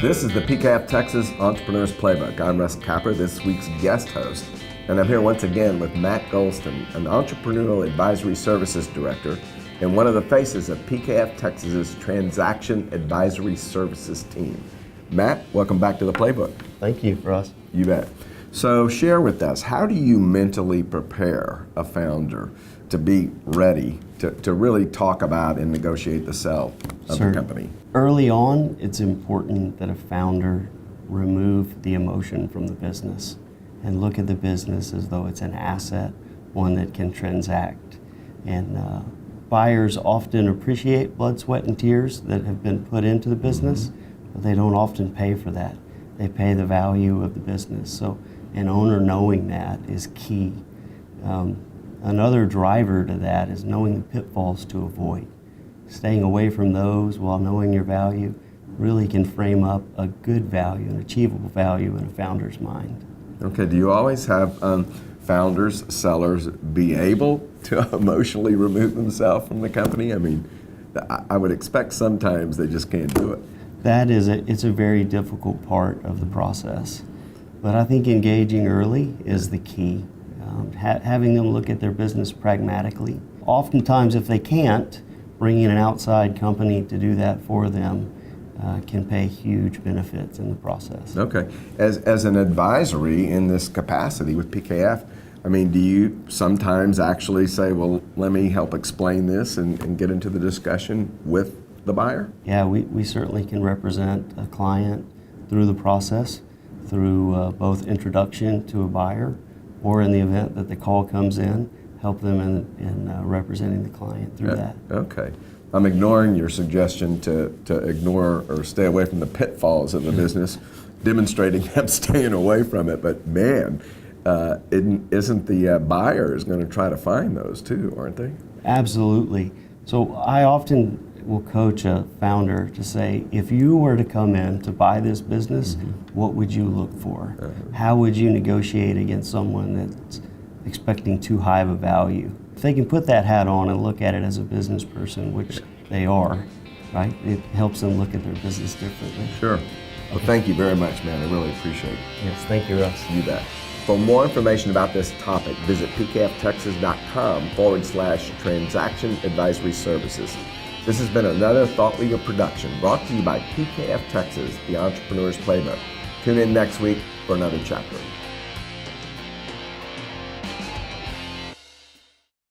This is the PKF Texas Entrepreneurs Playbook. I'm Russ, this week's guest host, and I'm here once again with Matt Goldston, an Entrepreneurial Advisory Services Director and one of the faces of PKF Texas's Transaction Advisory Services team. Matt, welcome back to the Playbook. Thank you, Russ. You bet. So share with us, how do you mentally prepare a founder to be ready to really talk about and negotiate the sale of the company? Early on, it's important that a founder remove the emotion from the business and look at the business as though it's an asset, one that can transact. And buyers often appreciate blood, sweat, and tears that have been put into the business, but they don't often pay for that. They pay the value of the business. So an owner knowing that is key. Another driver to that is knowing the pitfalls to avoid. Staying away from those while knowing your value really can frame up a good value, an achievable value in a founder's mind. Okay, do you always have founders, sellers be able to emotionally remove themselves from the company? I mean, I would expect sometimes they just can't do it. It's a very difficult part of the process. But I think engaging early is the key. Having them look at their business pragmatically. Oftentimes, if they can't, bringing an outside company to do that for them can pay huge benefits in the process. Okay. As an advisory in this capacity with PKF, I mean, do you sometimes actually say, well, let me help explain this and get into the discussion with the buyer? Yeah, we certainly can represent a client through the process, through both introduction to a buyer, or in the event that the call comes in, help them in representing the client through that. Okay. I'm ignoring your suggestion to ignore or stay away from the pitfalls of the business, demonstrating I'm staying away from it, but man, isn't the buyer is going to try to find those too, aren't they? Absolutely. So I often will coach a founder to say, if you were to come in to buy this business, what would you look for? How would you negotiate against someone that's expecting too high of a value? If they can put that hat on and look at it as a business person, which they are, right? It helps them look at their business differently. Sure. Well, thank you very much, man. I really appreciate it. Yes, thank you, Russ. You bet. For more information about this topic, visit pkftexas.com/transaction advisory services. This has been another Thought Leader production brought to you by PKF Texas, the Entrepreneur's Playbook. Tune in next week for another chapter.